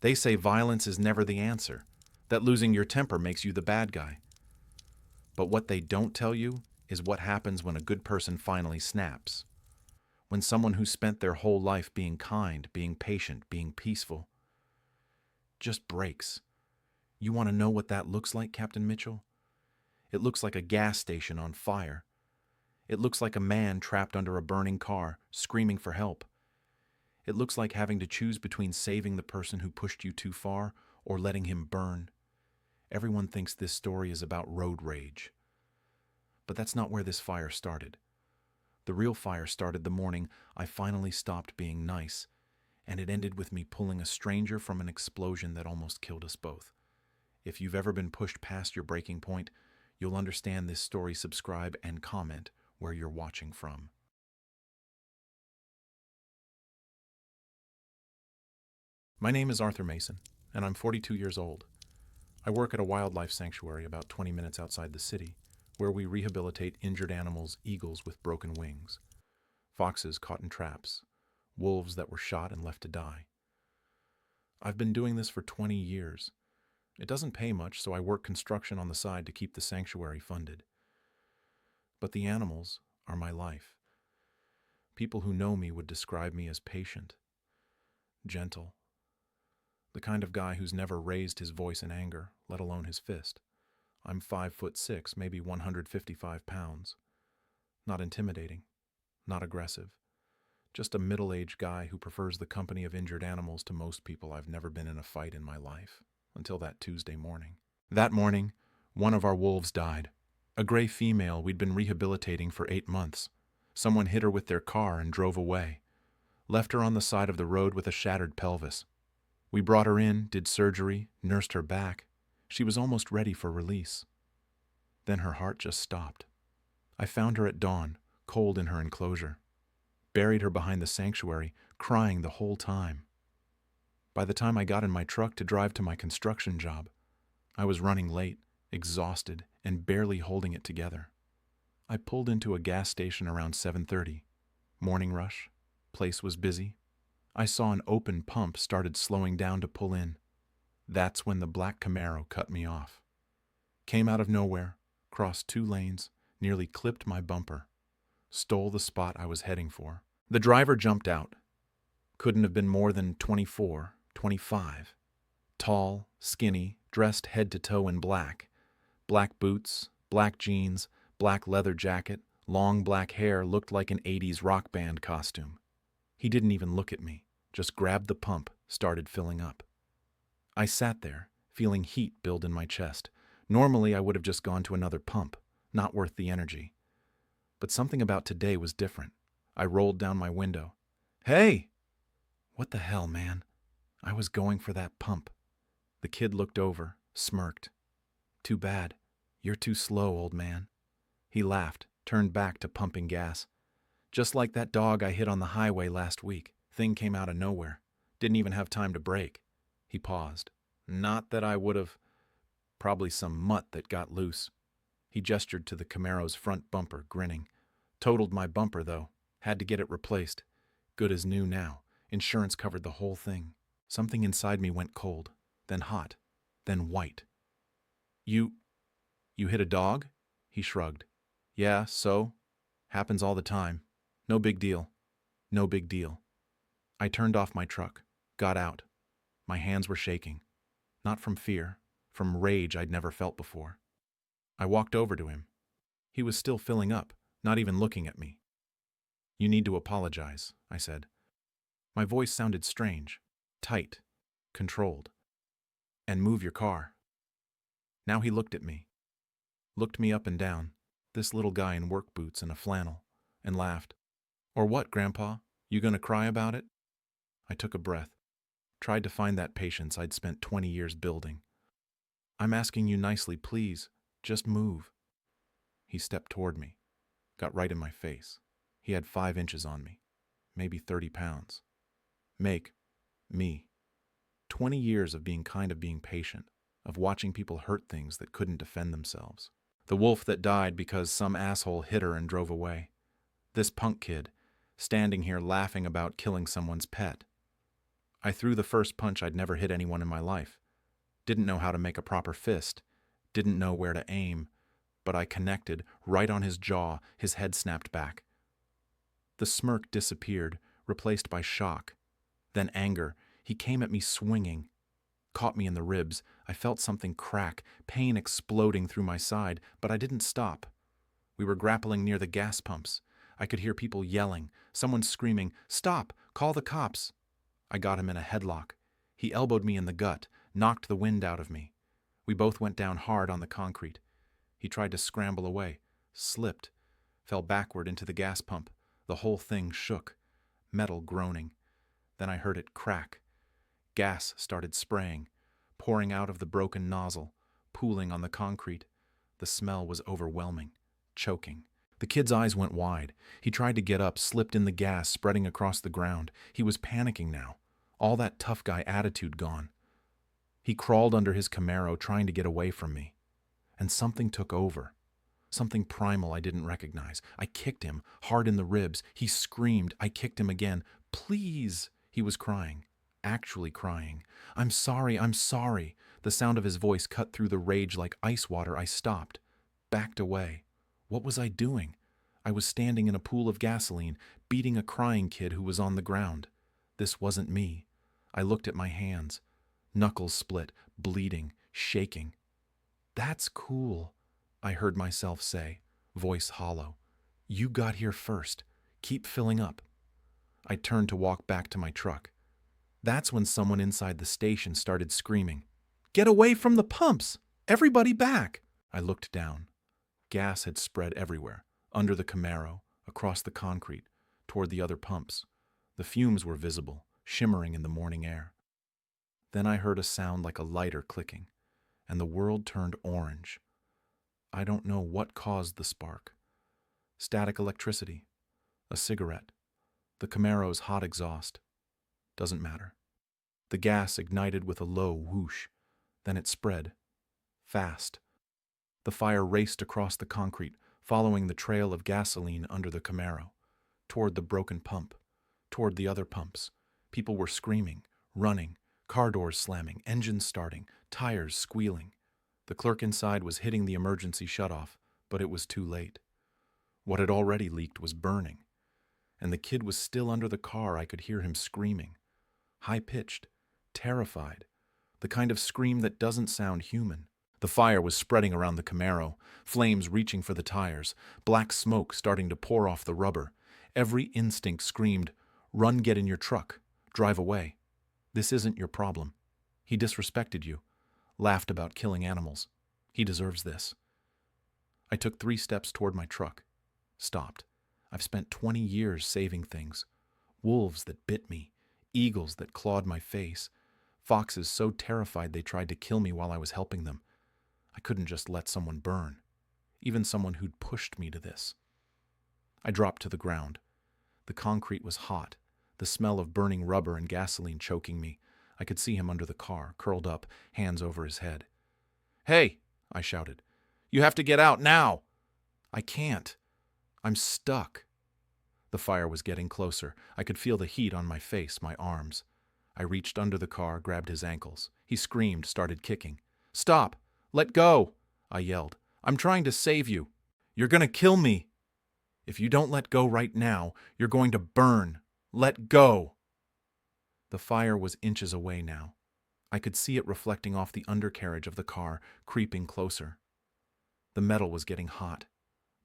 They say violence is never the answer, that losing your temper makes you the bad guy. But what they don't tell you is what happens when a good person finally snaps. When someone who spent their whole life being kind, being patient, being peaceful, just breaks. You want to know what that looks like, Captain Mitchell? It looks like a gas station on fire. It looks like a man trapped under a burning car, screaming for help. It looks like having to choose between saving the person who pushed you too far or letting him burn. Everyone thinks this story is about road rage. But that's not where this fire started. The real fire started the morning I finally stopped being nice, and it ended with me pulling a stranger from an explosion that almost killed us both. If you've ever been pushed past your breaking point, you'll understand this story. Subscribe and comment where you're watching from. My name is Arthur Mason, and I'm 42 years old. I work at a wildlife sanctuary about 20 minutes outside the city, where we rehabilitate injured animals, eagles with broken wings, foxes caught in traps, wolves that were shot and left to die. I've been doing this for 20 years. It doesn't pay much, so I work construction on the side to keep the sanctuary funded. But the animals are my life. People who know me would describe me as patient, gentle, the kind of guy who's never raised his voice in anger, let alone his fist. I'm 5'6", maybe 155 pounds. Not intimidating, not aggressive. Just a middle-aged guy who prefers the company of injured animals to most people. I've never been in a fight in my life, until that Tuesday morning. That morning, one of our wolves died. A gray female we'd been rehabilitating for 8 months. Someone hit her with their car and drove away. Left her on the side of the road with a shattered pelvis. We brought her in, did surgery, nursed her back. She was almost ready for release. Then her heart just stopped. I found her at dawn, cold in her enclosure. Buried her behind the sanctuary, crying the whole time. By the time I got in my truck to drive to my construction job, I was running late, exhausted, and barely holding it together. I pulled into a gas station around 7:30. Morning rush. Place was busy. I saw an open pump started slowing down to pull in. That's when the black Camaro cut me off. Came out of nowhere, crossed 2 lanes, nearly clipped my bumper. Stole the spot I was heading for. The driver jumped out. Couldn't have been more than 24, 25. Tall, skinny, dressed head to toe in black. Black boots, black jeans, black leather jacket, long black hair, looked like an 80s rock band costume. He didn't even look at me, just grabbed the pump, started filling up. I sat there, feeling heat build in my chest. Normally I would have just gone to another pump, not worth the energy. But something about today was different. I rolled down my window. "Hey!" "What the hell, man?" I was going for that pump. The kid looked over, smirked. "Too bad. You're too slow, old man." He laughed, turned back to pumping gas. "Just like that dog I hit on the highway last week. Thing came out of nowhere. Didn't even have time to brake." He paused. "Not that I would have. Probably some mutt that got loose." He gestured to the Camaro's front bumper, grinning. "Totaled my bumper, though. Had to get it replaced. Good as new now. Insurance covered the whole thing." Something inside me went cold, then hot, then white. You hit a dog?" He shrugged. "Yeah, so? Happens all the time. No big deal. No big deal." I turned off my truck, got out. My hands were shaking. Not from fear, from rage I'd never felt before. I walked over to him. He was still filling up, not even looking at me. "You need to apologize," I said. My voice sounded strange, tight, controlled. "And move your car." Now he looked at me. Looked me up and down, this little guy in work boots and a flannel, and laughed. "Or what, Grandpa? You gonna cry about it?" I took a breath, tried to find that patience I'd spent 20 years building. "I'm asking you nicely, please. Just move." He stepped toward me, got right in my face. He had 5 inches on me, maybe 30 pounds. Me. 20 years of being patient, of watching people hurt things that couldn't defend themselves. The wolf that died because some asshole hit her and drove away. This punk kid, standing here laughing about killing someone's pet. I threw the first punch I'd never hit anyone in my life. Didn't know how to make a proper fist. Didn't know where to aim. But I connected, right on his jaw. His head snapped back. The smirk disappeared, replaced by shock. Then anger. He came at me swinging. Caught me in the ribs. I felt something crack, pain exploding through my side, but I didn't stop. We were grappling near the gas pumps. I could hear people yelling, someone screaming, "Stop! Call the cops!" I got him in a headlock. He elbowed me in the gut, knocked the wind out of me. We both went down hard on the concrete. He tried to scramble away, slipped, fell backward into the gas pump. The whole thing shook, metal groaning. Then I heard it crack. Gas started spraying, pouring out of the broken nozzle, pooling on the concrete. The smell was overwhelming, choking. The kid's eyes went wide. He tried to get up, slipped in the gas, spreading across the ground. He was panicking now, all that tough guy attitude gone. He crawled under his Camaro, trying to get away from me. And something took over. Something primal I didn't recognize. I kicked him, hard in the ribs. He screamed. I kicked him again. "Please!" He was crying. Actually crying. I'm sorry. The sound of his voice cut through the rage like ice water. I stopped. Backed away. What was I doing? I was standing in a pool of gasoline, beating a crying kid who was on the ground. This wasn't me. I looked at my hands. Knuckles split, bleeding, shaking. "That's cool," I heard myself say, voice hollow. "You got here first. Keep filling up." I turned to walk back to my truck. That's when someone inside the station started screaming, "Get away from the pumps! Everybody back!" I looked down. Gas had spread everywhere, under the Camaro, across the concrete, toward the other pumps. The fumes were visible, shimmering in the morning air. Then I heard a sound like a lighter clicking, and the world turned orange. I don't know what caused the spark. Static electricity, a cigarette, the Camaro's hot exhaust. Doesn't matter. The gas ignited with a low whoosh. Then it spread. Fast. The fire raced across the concrete, following the trail of gasoline under the Camaro, toward the broken pump, toward the other pumps. People were screaming, running, car doors slamming, engines starting, tires squealing. The clerk inside was hitting the emergency shutoff, but it was too late. What had already leaked was burning, and the kid was still under the car. I could hear him screaming. High-pitched, terrified, the kind of scream that doesn't sound human. The fire was spreading around the Camaro, flames reaching for the tires, black smoke starting to pour off the rubber. Every instinct screamed, "Run, get in your truck, drive away. This isn't your problem. He disrespected you, laughed about killing animals. He deserves this." I took 3 steps toward my truck, stopped. I've spent 20 years saving things. Wolves that bit me, eagles that clawed my face, foxes so terrified they tried to kill me while I was helping them. I couldn't just let someone burn, even someone who'd pushed me to this. I dropped to the ground. The concrete was hot, the smell of burning rubber and gasoline choking me. I could see him under the car, curled up, hands over his head. "Hey!" I shouted. "You have to get out now!" "I can't. I'm stuck." The fire was getting closer. I could feel the heat on my face, my arms. I reached under the car, grabbed his ankles. He screamed, started kicking. "Stop! Let go!" I yelled. "I'm trying to save you. You're going to kill me. If you don't let go right now, you're going to burn. Let go!" The fire was inches away now. I could see it reflecting off the undercarriage of the car, creeping closer. The metal was getting hot.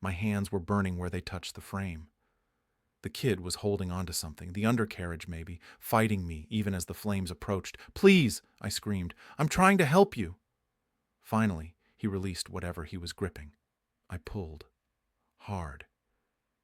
My hands were burning where they touched the frame. The kid was holding onto something, the undercarriage maybe, fighting me even as the flames approached. "Please!" I screamed. "I'm trying to help you." Finally, he released whatever he was gripping. I pulled. Hard.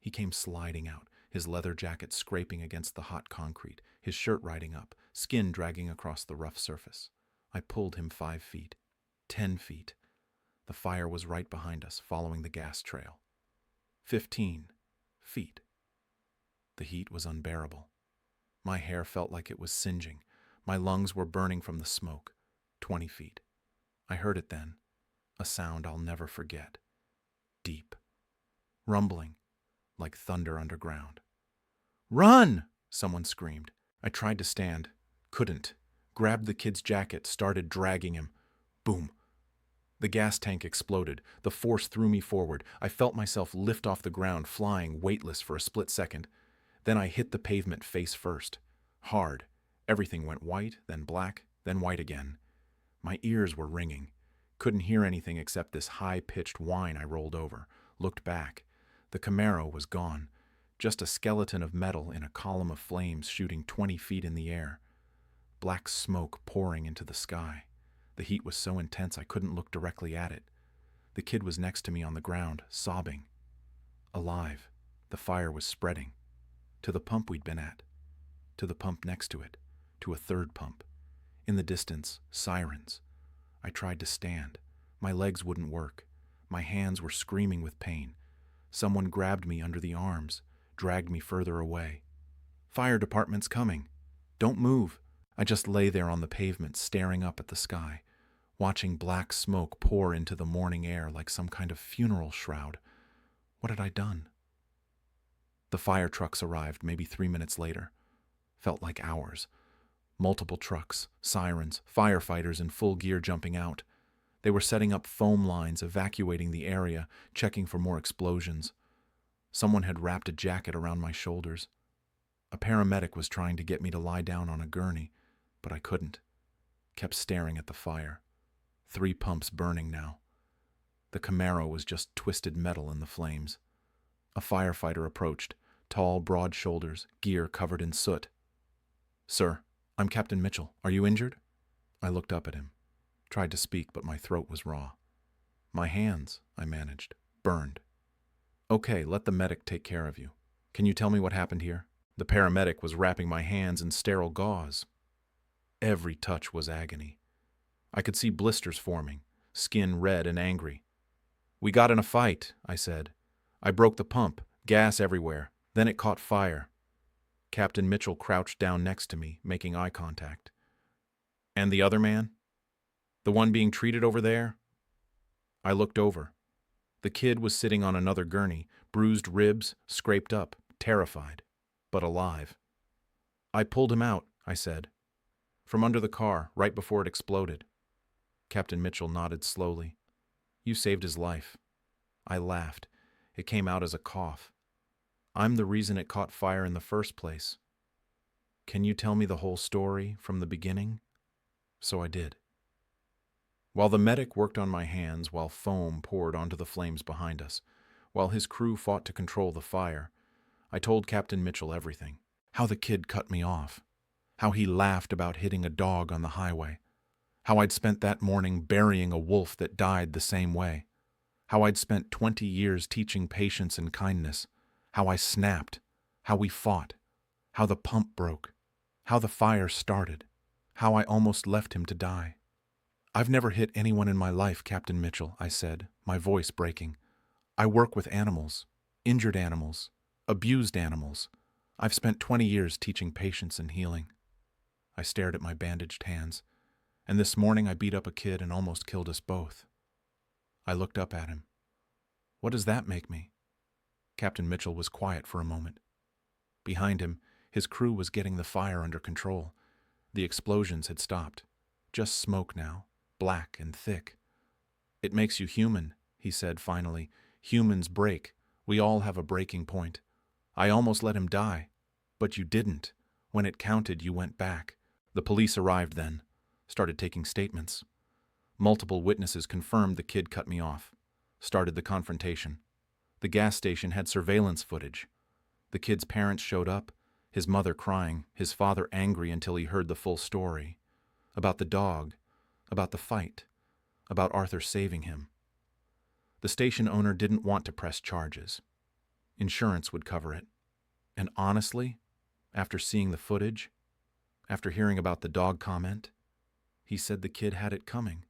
He came sliding out, his leather jacket scraping against the hot concrete, his shirt riding up, skin dragging across the rough surface. I pulled him 5 feet, 10 feet. The fire was right behind us, following the gas trail. 15 feet. The heat was unbearable. My hair felt like it was singeing. My lungs were burning from the smoke. 20 feet. I heard it then, a sound I'll never forget. Deep. Rumbling, like thunder underground. "Run!" someone screamed. I tried to stand, Couldn't. Grabbed the kid's jacket, started dragging him. Boom. The gas tank exploded. The force threw me forward. I felt myself lift off the ground, flying weightless for a split second. Then I hit the pavement face first. Hard. Everything went white, then black, then white again. My ears were ringing. Couldn't hear anything except this high-pitched whine. I rolled over, looked back. The Camaro was gone. Just a skeleton of metal in a column of flames shooting 20 feet in the air. Black smoke pouring into the sky. The heat was so intense I couldn't look directly at it. The kid was next to me on the ground, sobbing. Alive. The fire was spreading. To the pump we'd been at. To the pump next to it. To a third pump. In the distance, sirens. I tried to stand. My legs wouldn't work. My hands were screaming with pain. Someone grabbed me under the arms, dragged me further away. Fire department's coming. Don't move. I just lay there on the pavement, staring up at the sky, watching black smoke pour into the morning air like some kind of funeral shroud. What had I done? The fire trucks arrived maybe 3 minutes later. Felt like hours. Multiple trucks, sirens, firefighters in full gear jumping out. They were setting up foam lines, evacuating the area, checking for more explosions. Someone had wrapped a jacket around my shoulders. A paramedic was trying to get me to lie down on a gurney, but I couldn't. Kept staring at the fire. 3 pumps burning now. The Camaro was just twisted metal in the flames. A firefighter approached, tall, broad shoulders, gear covered in soot. "Sir, I'm Captain Mitchell. Are you injured?" I looked up at him. Tried to speak, but my throat was raw. "My hands," I managed, "burned." "Okay, let the medic take care of you. Can you tell me what happened here?" The paramedic was wrapping my hands in sterile gauze. Every touch was agony. I could see blisters forming, skin red and angry. "We got in a fight," I said. "I broke the pump, gas everywhere. Then it caught fire." Captain Mitchell crouched down next to me, making eye contact. "And the other man? The one being treated over there?" I looked over. The kid was sitting on another gurney, bruised ribs, scraped up, terrified, but alive. "I pulled him out," I said. "From under the car, right before it exploded." Captain Mitchell nodded slowly. "You saved his life." I laughed. It came out as a cough. "I'm the reason it caught fire in the first place. Can you tell me the whole story from the beginning?" So I did. While the medic worked on my hands, while foam poured onto the flames behind us, while his crew fought to control the fire, I told Captain Mitchell everything. How the kid cut me off. How he laughed about hitting a dog on the highway. How I'd spent that morning burying a wolf that died the same way. How I'd spent 20 years teaching patience and kindness. How I snapped. How we fought. How the pump broke. How the fire started. How I almost left him to die. "I've never hit anyone in my life, Captain Mitchell," I said, my voice breaking. "I work with animals. Injured animals. Abused animals. I've spent 20 years teaching patience and healing." I stared at my bandaged hands. "And this morning I beat up a kid and almost killed us both." I looked up at him. "What does that make me?" Captain Mitchell was quiet for a moment. Behind him, his crew was getting the fire under control. The explosions had stopped. Just smoke now, black and thick. "It makes you human," he said finally. "Humans break. We all have a breaking point. I almost let him die. But you didn't. When it counted, you went back. The police arrived then. Started taking statements. Multiple witnesses confirmed the kid cut me off. Started the confrontation. The gas station had surveillance footage. The kid's parents showed up, his mother crying, his father angry until he heard the full story. About the dog, about the fight, about Arthur saving him. The station owner didn't want to press charges. Insurance would cover it. And honestly, after seeing the footage, after hearing about the dog comment, he said the kid had it coming.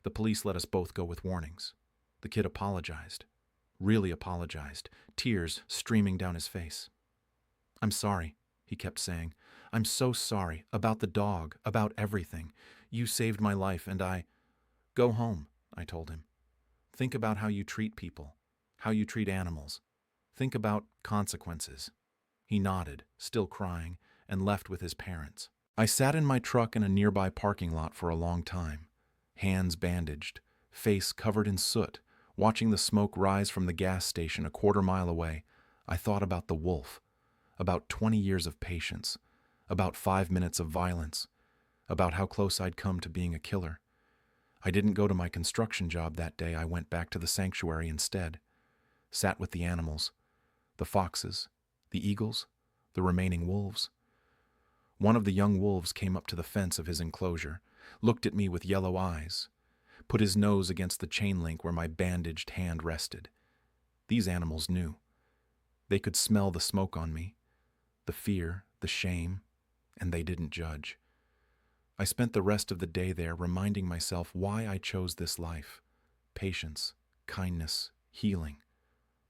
The police let us both go with warnings. The kid apologized. Really apologized, tears streaming down his face. "I'm sorry," he kept saying. "I'm so sorry, about the dog, about everything. You saved my life and I—" "Go home," I told him. "Think about how you treat people, how you treat animals. Think about consequences." He nodded, still crying, and left with his parents. I sat in my truck in a nearby parking lot for a long time, hands bandaged, face covered in soot, watching the smoke rise from the gas station a quarter-mile away. I thought about the wolf, about 20 years of patience, about 5 minutes of violence, about how close I'd come to being a killer. I didn't go to my construction job that day. I went back to the sanctuary instead, sat with the animals, the foxes, the eagles, the remaining wolves. One of the young wolves came up to the fence of his enclosure, looked at me with yellow eyes, put his nose against the chain link where my bandaged hand rested. These animals knew. They could smell the smoke on me, the fear, the shame, and they didn't judge. I spent the rest of the day there reminding myself why I chose this life. Patience, kindness, healing.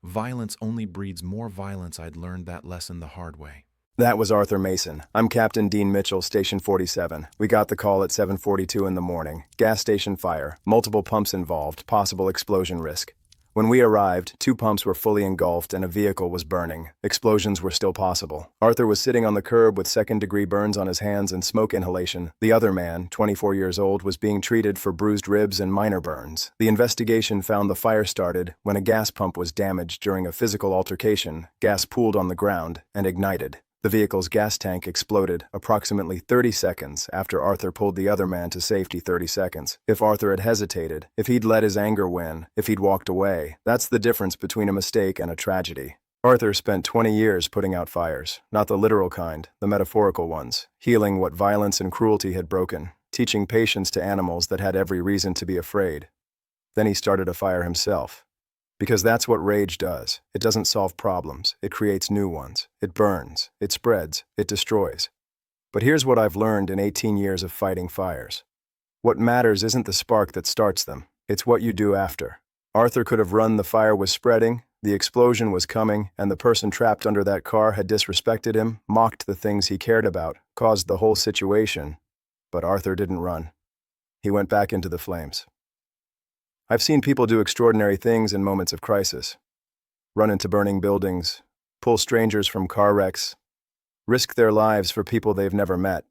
Violence only breeds more violence. I'd learned that lesson the hard way. That was Arthur Mason. I'm Captain Dean Mitchell, Station 47. We got the call at 7:42 in the morning. Gas station fire. Multiple pumps involved. Possible explosion risk. When we arrived, 2 pumps were fully engulfed and a vehicle was burning. Explosions were still possible. Arthur was sitting on the curb with second-degree burns on his hands and smoke inhalation. The other man, 24 years old, was being treated for bruised ribs and minor burns. The investigation found the fire started when a gas pump was damaged during a physical altercation. Gas pooled on the ground and ignited. The vehicle's gas tank exploded approximately 30 seconds after Arthur pulled the other man to safety. 30 seconds. If Arthur had hesitated, if he'd let his anger win, if he'd walked away, that's the difference between a mistake and a tragedy. Arthur spent 20 years putting out fires, not the literal kind, the metaphorical ones, healing what violence and cruelty had broken, teaching patience to animals that had every reason to be afraid. Then he started a fire himself. Because that's what rage does. It doesn't solve problems. It creates new ones. It burns. It spreads. It destroys. But here's what I've learned in 18 years of fighting fires. What matters isn't the spark that starts them. It's what you do after. Arthur could have run. The fire was spreading, the explosion was coming, and the person trapped under that car had disrespected him, mocked the things he cared about, caused the whole situation. But Arthur didn't run. He went back into the flames. I've seen people do extraordinary things in moments of crisis. Run into burning buildings, pull strangers from car wrecks, risk their lives for people they've never met.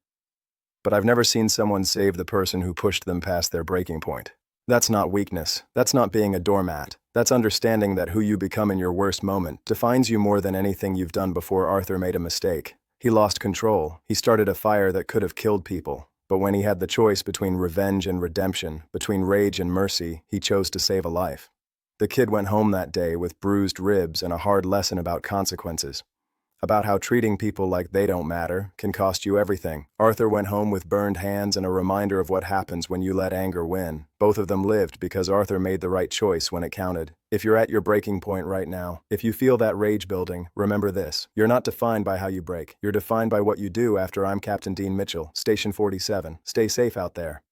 But I've never seen someone save the person who pushed them past their breaking point. That's not weakness. That's not being a doormat. That's understanding that who you become in your worst moment defines you more than anything you've done before. Arthur made a mistake. He lost control. He started a fire that could have killed people. But when he had the choice between revenge and redemption, between rage and mercy, he chose to save a life. The kid went home that day with bruised ribs and a hard lesson about consequences, about how treating people like they don't matter can cost you everything. Arthur went home with burned hands and a reminder of what happens when you let anger win. Both of them lived because Arthur made the right choice when it counted. If you're at your breaking point right now, if you feel that rage building, remember this. You're not defined by how you break. You're defined by what you do after. I'm Captain Dean Mitchell, Station 47. Stay safe out there.